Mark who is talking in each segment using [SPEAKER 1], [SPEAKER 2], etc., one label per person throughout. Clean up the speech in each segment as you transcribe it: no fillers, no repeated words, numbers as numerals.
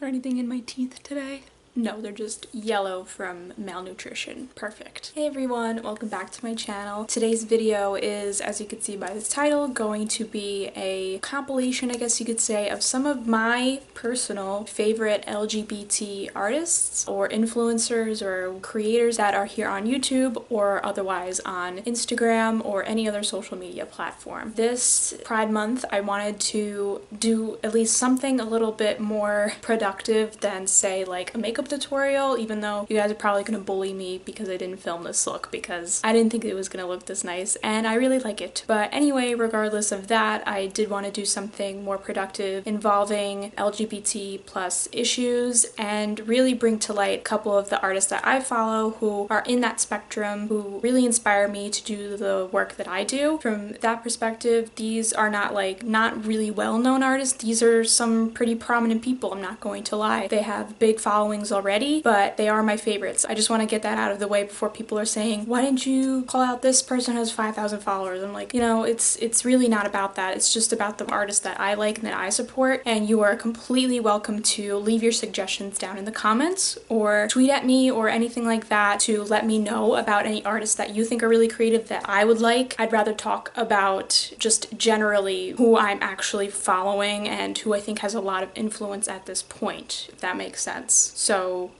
[SPEAKER 1] there anything in my teeth today? No, they're just yellow from malnutrition. Perfect. Hey everyone, welcome back to my channel. Today's video is, as you can see by this title, going to be a compilation, I guess you could say, of some of my personal favorite LGBT artists or influencers or creators that are here on YouTube or otherwise on Instagram or any other social media platform. This Pride Month, I wanted to do at least something a little bit more productive than, say, like a makeup tutorial, even though you guys are probably gonna bully me because I didn't film this look because I didn't think it was gonna look this nice and I really like it. But anyway, regardless of that, I did want to do something more productive involving LGBT plus issues and really bring to light a couple of the artists that I follow who are in that spectrum, who really inspire me to do the work that I do. From that perspective, these are not really well-known artists. These are some pretty prominent people, I'm not going to lie. They have big followings already, but they are my favorites. I just want to get that out of the way before people are saying, why didn't you call out this person who has 5,000 followers? I'm like, you know, it's really not about that. It's just about the artists that I like and that I support, and you are completely welcome to leave your suggestions down in the comments or tweet at me or anything like that to let me know about any artists that you think are really creative that I would like. I'd rather talk about just generally who I'm actually following and who I think has a lot of influence at this point, if that makes sense. So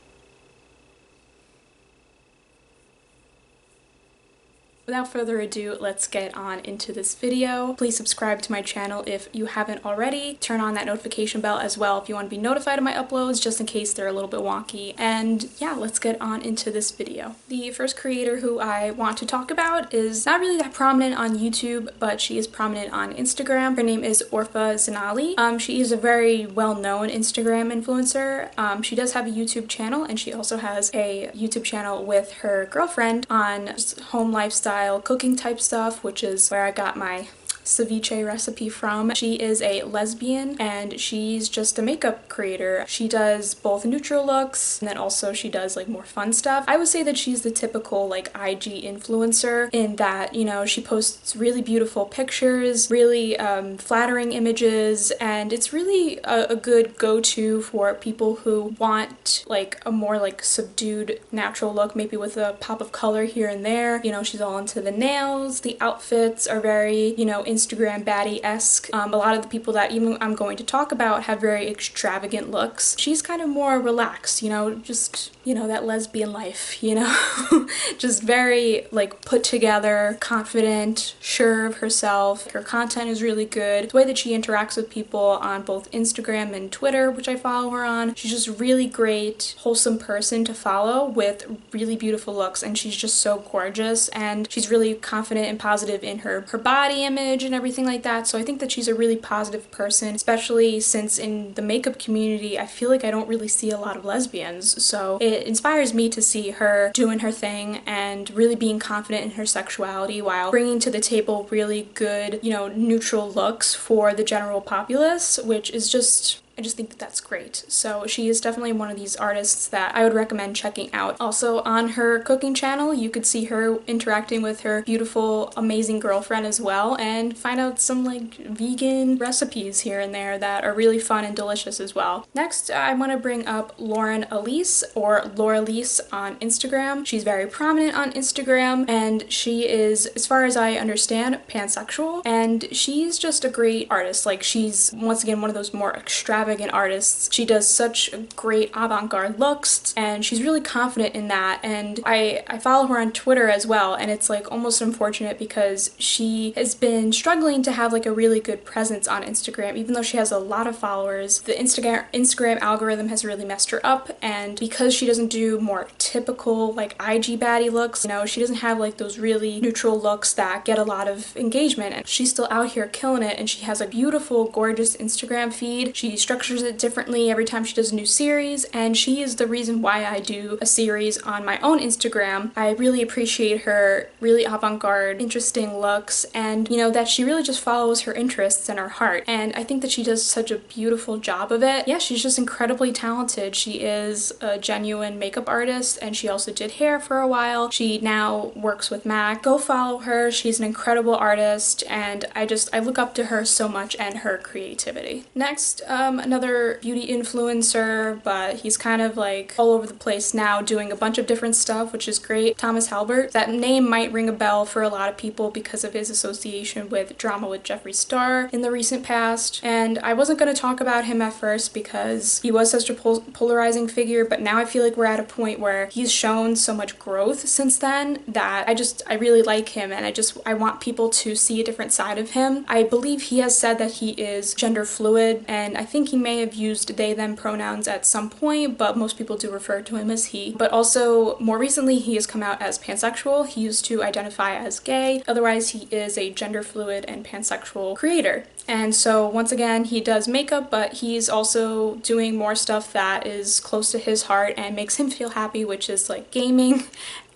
[SPEAKER 1] without further ado, let's get on into this video. Please subscribe to my channel if you haven't already. Turn on that notification bell as well if you want to be notified of my uploads, just in case they're a little bit wonky. And yeah, let's get on into this video. The first creator who I want to talk about is not really that prominent on YouTube, but she is prominent on Instagram. Her name is Orpha Zinali. She is a very well-known Instagram influencer. She does have a YouTube channel, and she also has a YouTube channel with her girlfriend on home lifestyle cooking type stuff, which is where I got my ceviche recipe from. She is a lesbian and she's just a makeup creator. She does both neutral looks and then also she does like more fun stuff. I would say that she's the typical like IG influencer in that, you know, she posts really beautiful pictures, really flattering images, and it's really a good go-to for people who want like a more like subdued natural look, maybe with a pop of color here and there. You know, she's all into the nails, the outfits are very, you know, Instagram baddie-esque. A lot of the people that even I'm going to talk about have very extravagant looks. She's kind of more relaxed, you know, just, you know, that lesbian life, you know? Just very like put together, confident, sure of herself. Her content is really good. The way that she interacts with people on both Instagram and Twitter, which I follow her on, she's just really great, wholesome person to follow with really beautiful looks, and she's just so gorgeous, and she's really confident and positive in her body image and everything like that. So I think that she's a really positive person, especially since in the makeup community I feel like I don't really see a lot of lesbians, so it inspires me to see her doing her thing and really being confident in her sexuality while bringing to the table really good, you know, neutral looks for the general populace, which is just, I just think that that's great. So she is definitely one of these artists that I would recommend checking out. Also on her cooking channel, you could see her interacting with her beautiful, amazing girlfriend as well and find out some like vegan recipes here and there that are really fun and delicious as well. Next, I want to bring up Lauren Elise, or Laurelise on Instagram. She's very prominent on Instagram and she is, as far as I understand, pansexual, and she's just a great artist. Like, she's once again one of those more extravagant artists. She does such great avant-garde looks and she's really confident in that, and I follow her on Twitter as well, and it's like almost unfortunate because she has been struggling to have like a really good presence on Instagram. Even though she has a lot of followers, the Instagram algorithm has really messed her up, and because she doesn't do more typical like IG baddie looks, you know, she doesn't have like those really neutral looks that get a lot of engagement, and she's still out here killing it, and she has a beautiful, gorgeous Instagram feed. She structures it differently every time she does a new series, and she is the reason why I do a series on my own Instagram. I really appreciate her really avant-garde, interesting looks, and you know, that she really just follows her interests and her heart, and I think that she does such a beautiful job of it. Yeah, she's just incredibly talented. She is a genuine makeup artist, and she also did hair for a while. She now works with MAC. Go follow her. She's an incredible artist, and I look up to her so much and her creativity. Next, another beauty influencer, but he's kind of like all over the place now doing a bunch of different stuff, which is great. Thomas Halbert. That name might ring a bell for a lot of people because of his association with drama with Jeffree Star in the recent past. And I wasn't going to talk about him at first because he was such a polarizing figure, but now I feel like we're at a point where he's shown so much growth since then that I really like him, and I want people to see a different side of him. I believe he has said that he is gender fluid, and I think he may have used they them pronouns at some point, but most people do refer to him as he. But also more recently he has come out as pansexual. He used to identify as gay, otherwise he is a gender fluid and pansexual creator. And so once again, he does makeup, but he's also doing more stuff that is close to his heart and makes him feel happy, which is like gaming.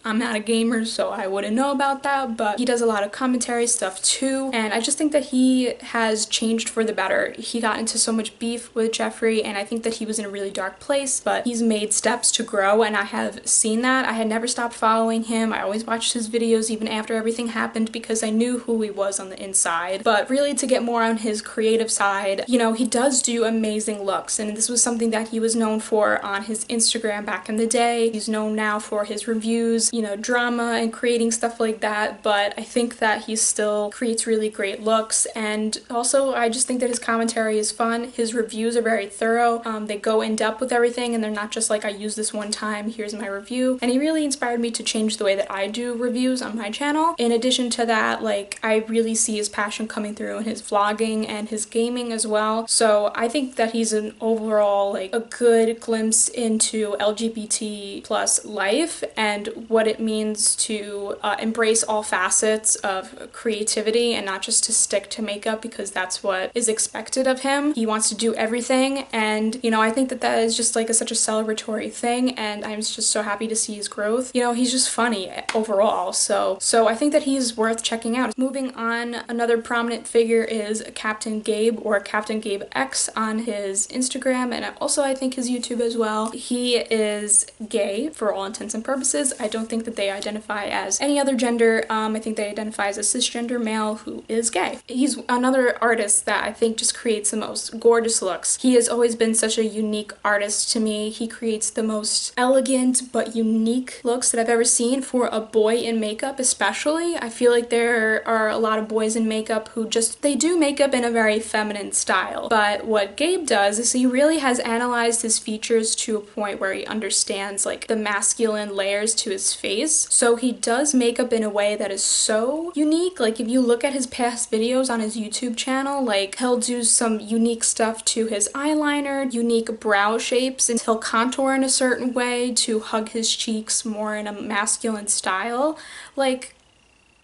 [SPEAKER 1] I'm not a gamer, so I wouldn't know about that, but he does a lot of commentary stuff too, and I just think that he has changed for the better. He got into so much beef with Jeffree, and I think that he was in a really dark place, but he's made steps to grow, and I have seen that. I had never stopped following him. I always watched his videos even after everything happened because I knew who he was on the inside. But really, to get more on his creative side, you know, he does do amazing looks, and this was something that he was known for on his Instagram back in the day. He's known now for his reviews, you know, drama and creating stuff like that, but I think that he still creates really great looks. And also I just think that his commentary is fun. His reviews are very thorough. They go in depth with everything, and they're not just like, I use this one time, here's my review. And he really inspired me to change the way that I do reviews on my channel. In addition to that, like, I really see his passion coming through in his vlogging and his gaming as well. So I think that he's an overall, like, a good glimpse into LGBT plus life and what it means to embrace all facets of creativity and not just to stick to makeup because that's what is expected of him. He wants to do everything, and you know, I think that that is just like such a celebratory thing, and I'm just so happy to see his growth. You know, he's just funny overall, so I think that he's worth checking out. Moving on, another prominent figure is Captain Gabe, or Captain Gabe X on his Instagram, and also I think his YouTube as well. He is gay for all intents and purposes. I don't think that they identify as any other gender. I think they identify as a cisgender male who is gay. He's another artist that I think just creates the most gorgeous looks. He has always been such a unique artist to me. He creates the most elegant but unique looks that I've ever seen for a boy in makeup especially. I feel like there are a lot of boys in makeup who they do makeup in a very feminine style. But what Gabe does is he really has analyzed his features to a point where he understands like the masculine layers to his face. So he does makeup in a way that is so unique. Like if you look at his past videos on his YouTube channel, like he'll do some unique stuff to his eyeliner, unique brow shapes, and he'll contour in a certain way to hug his cheeks more in a masculine style. Like,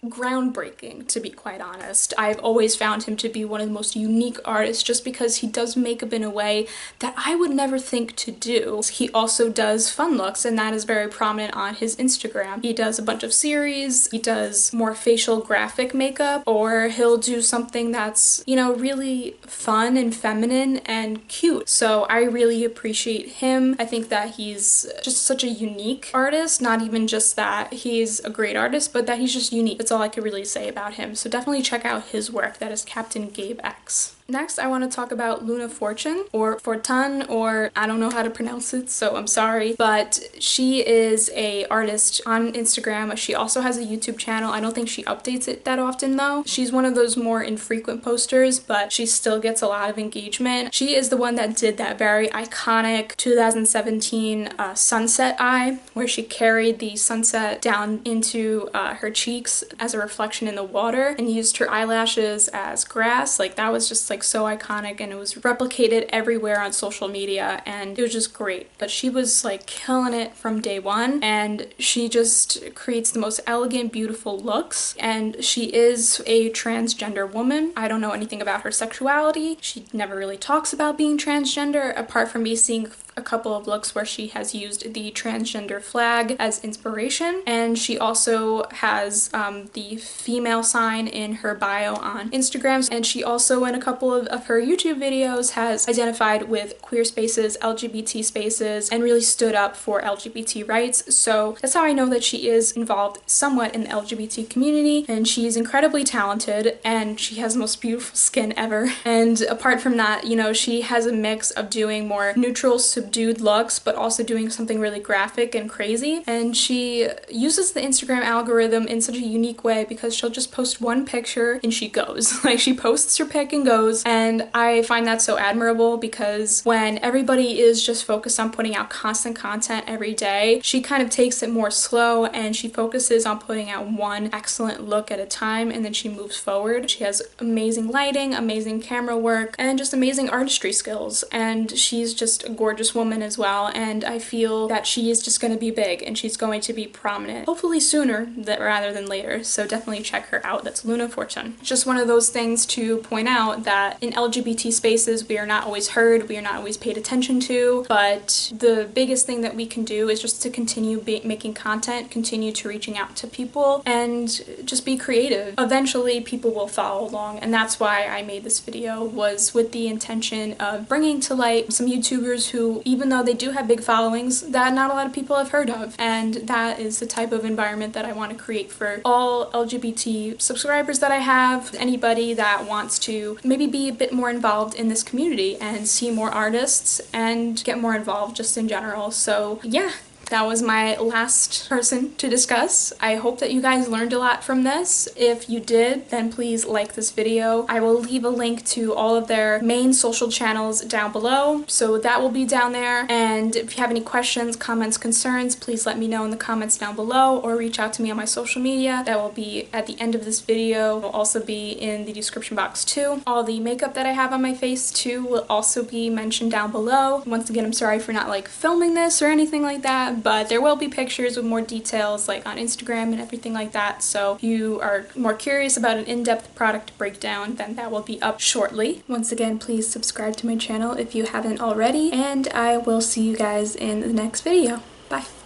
[SPEAKER 1] groundbreaking, to be quite honest. I've always found him to be one of the most unique artists just because he does makeup in a way that I would never think to do. He also does fun looks, and that is very prominent on his Instagram. He does a bunch of series, he does more facial graphic makeup, or he'll do something that's, you know, really fun and feminine and cute. So I really appreciate him. I think that he's just such a unique artist, not even just that he's a great artist, but that he's just unique. That's all I could really say about him. So definitely check out his work. That is Captain Gabe X. Next, I want to talk about Luna Fortune, or Fortune, or I don't know how to pronounce it, so I'm sorry. But she is a artist on Instagram. She also has a YouTube channel. I don't think she updates it that often though. She's one of those more infrequent posters, but she still gets a lot of engagement. She is the one that did that very iconic 2017 sunset eye, where she carried the sunset down into her cheeks as a reflection in the water and used her eyelashes as grass. Like, that was just like so iconic, and it was replicated everywhere on social media, and it was just great. But she was like killing it from day one, and she just creates the most elegant, beautiful looks. And she is a transgender woman. I don't know anything about her sexuality. She never really talks about being transgender, apart from me seeing a couple of looks where she has used the transgender flag as inspiration, and she also has the female sign in her bio on Instagram, and she also in a couple of her YouTube videos has identified with queer spaces, LGBT spaces, and really stood up for LGBT rights. So that's how I know that she is involved somewhat in the LGBT community, and she's incredibly talented and she has the most beautiful skin ever. And apart from that, you know, she has a mix of doing more neutral, subdued looks but also doing something really graphic and crazy, and she uses the Instagram algorithm in such a unique way because she'll just post one picture and she goes. Like, she posts her pic and goes, and I find that so admirable because when everybody is just focused on putting out constant content every day, she kind of takes it more slow and she focuses on putting out one excellent look at a time, and then she moves forward. She has amazing lighting, amazing camera work, and just amazing artistry skills, and she's just a gorgeous woman as well, and I feel that she is just going to be big and she's going to be prominent, hopefully sooner rather than later, so definitely check her out. That's Luna Fortune. It's just one of those things to point out that in LGBT spaces we are not always heard, we are not always paid attention to, but the biggest thing that we can do is just to continue making content, continue to reaching out to people, and just be creative. Eventually people will follow along, and that's why I made this video, was with the intention of bringing to light some YouTubers who, even though they do have big followings, that not a lot of people have heard of, and that is the type of environment that I want to create for all LGBT subscribers that I have, anybody that wants to maybe be a bit more involved in this community and see more artists and get more involved just in general. So yeah, that was my last person to discuss. I hope that you guys learned a lot from this. If you did, then please like this video. I will leave a link to all of their main social channels down below, so that will be down there. And if you have any questions, comments, concerns, please let me know in the comments down below or reach out to me on my social media. That will be at the end of this video. It will also be in the description box too. All the makeup that I have on my face too will also be mentioned down below. Once again, I'm sorry for not like filming this or anything like that, but there will be pictures with more details like on Instagram and everything like that, so if you are more curious about an in-depth product breakdown, then that will be up shortly. Once again, please subscribe to my channel if you haven't already, and I will see you guys in the next video. Bye!